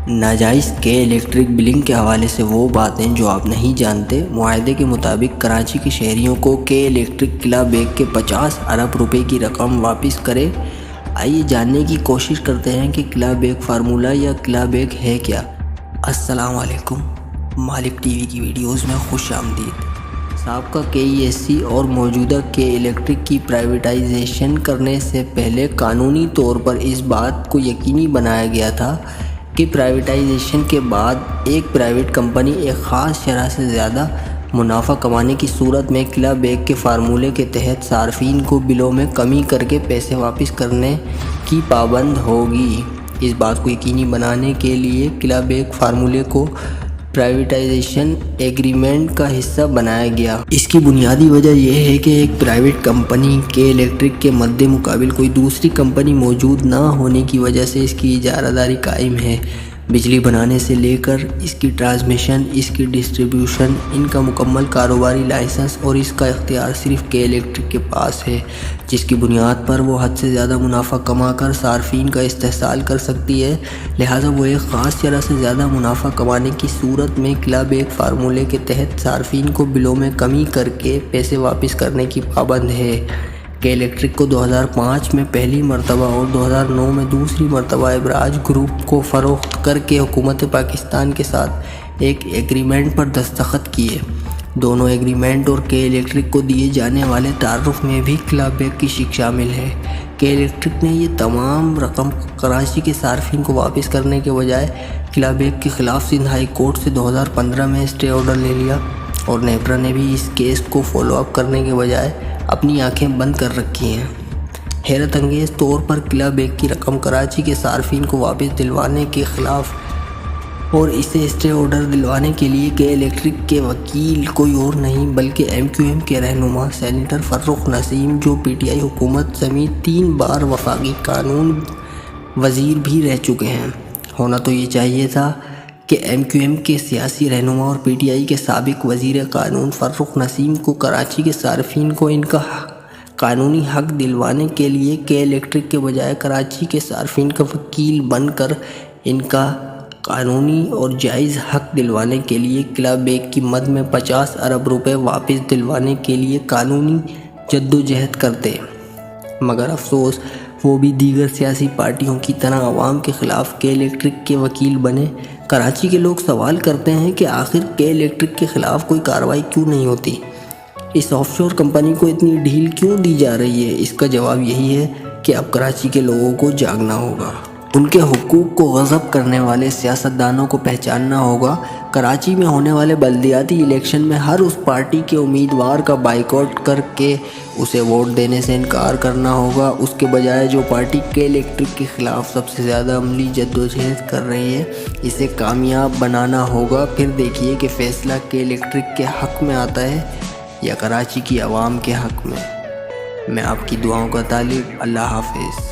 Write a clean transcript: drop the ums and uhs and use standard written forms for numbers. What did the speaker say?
ناجائز کے electric billing کے حوالے سے وہ باتیں جو آپ نہیں جانتے۔ معاہدے کے مطابق کراچی کے شہریوں کو کے الیکٹرک قلعہ بیگ کے 50 ارب روپے کی رقم واپس کرے۔ آئیے جاننے کی کوشش کرتے ہیں کہ قلعہ بیگ فارمولہ یا قلعہ بیگ ہے کیا۔ السلام علیکم، مالک ٹی وی کی ویڈیوز میں خوش آمدید۔ سابقہ کے ای ایس سی اور موجودہ کے الیکٹرک کی پرائیویٹائزیشن کرنے سے پہلے قانونی طور پر اس بات کو یقینی بنایا گیا تھا کہ پرائیویٹائزیشن کے بعد ایک پرائیویٹ کمپنی ایک خاص شرح سے زیادہ منافع کمانے کی صورت میں قلعہ بیگ کے فارمولے کے تحت صارفین کو بلوں میں کمی کر کے پیسے واپس کرنے کی پابند ہوگی۔ اس بات کو یقینی بنانے کے لیے قلعہ بیگ فارمولے کو پرائیویٹائزیشن ایگریمنٹ کا حصہ بنایا گیا۔ اس کی بنیادی وجہ یہ ہے کہ ایک پرائیویٹ کمپنی کے الیکٹرک کے مد مقابل کوئی دوسری کمپنی موجود نہ ہونے کی وجہ سے اس کی اجارہ داری قائم ہے۔ بجلی بنانے سے لے کر اس کی ٹرانسمیشن، اس کی ڈسٹریبیوشن، ان کا مکمل کاروباری لائسنس اور اس کا اختیار صرف کے الیکٹرک کے پاس ہے، جس کی بنیاد پر وہ حد سے زیادہ منافع کما کر صارفین کا استحصال کر سکتی ہے۔ لہٰذا وہ ایک خاص شرح سے زیادہ منافع کمانے کی صورت میں قلعہ بیگ فارمولے کے تحت صارفین کو بلوں میں کمی کر کے پیسے واپس کرنے کی پابند ہے۔ کے الیکٹرک کو 2005 میں پہلی مرتبہ اور 2009 میں دوسری مرتبہ ابراج گروپ کو فروخت کر کے حکومت پاکستان کے ساتھ ایک ایگریمنٹ پر دستخط کیے۔ دونوں ایگریمنٹ اور کے الیکٹرک کو دیے جانے والے تعارف میں بھی قلعہ بیگ کی شق شامل ہے۔ کے الیکٹرک نے یہ تمام رقم کراچی کے صارفین کو واپس کرنے کے بجائے قلعہ بیگ کے خلاف سندھ ہائی کورٹ سے 2015 میں اسٹے آرڈر لے لیا، اور نیپرا نے بھی اس کیس کو فالو اپ کرنے کے بجائے اپنی آنکھیں بند کر رکھی ہیں۔ حیرت انگیز طور پر قلعہ بیگ کی رقم کراچی کے صارفین کو واپس دلوانے کے خلاف اور اسے اسٹے آرڈر دلوانے کے لیے کے الیکٹرک کے وکیل کوئی اور نہیں بلکہ ایم کیو ایم کے رہنما سینیٹر فرخ نسیم، جو پی ٹی آئی حکومت سمیت 3 بار وفاقی قانون وزیر بھی رہ چکے ہیں۔ ہونا تو یہ چاہیے تھا کہ ایم کیو ایم کے سیاسی رہنما اور پی ٹی آئی کے سابق وزیر قانون فرخ نسیم کو کراچی کے صارفین کو ان کا قانونی حق دلوانے کے لیے کے الیکٹرک کے بجائے کراچی کے صارفین کا وکیل بن کر ان کا قانونی اور جائز حق دلوانے کے لیے قلعہ بیگ کی مد میں 50 ارب روپے واپس دلوانے کے لیے قانونی جدوجہد کرتے، مگر افسوس وہ بھی دیگر سیاسی پارٹیوں کی طرح عوام کے خلاف کے الیکٹرک کے وکیل بنے۔ کراچی کے لوگ سوال کرتے ہیں کہ آخر کے الیکٹرک کے خلاف کوئی کارروائی کیوں نہیں ہوتی؟ اس آف شور کمپنی کو اتنی ڈھیل کیوں دی جا رہی ہے؟ اس کا جواب یہی ہے کہ اب کراچی کے لوگوں کو جاگنا ہوگا، ان کے حقوق کو غصب کرنے والے سیاستدانوں کو پہچاننا ہوگا۔ کراچی میں ہونے والے بلدیاتی الیکشن میں ہر اس پارٹی کے امیدوار کا بائیکاٹ کر کے اسے ووٹ دینے سے انکار کرنا ہوگا۔ اس کے بجائے جو پارٹی کے الیکٹرک کے خلاف سب سے زیادہ عملی جدوجہد کر رہی ہے، اسے کامیاب بنانا ہوگا۔ پھر دیکھیے کہ فیصلہ کے الیکٹرک کے حق میں آتا ہے یا کراچی کی عوام کے حق میں۔ میں آپ کی دعاؤں کا طالب۔ اللہ حافظ۔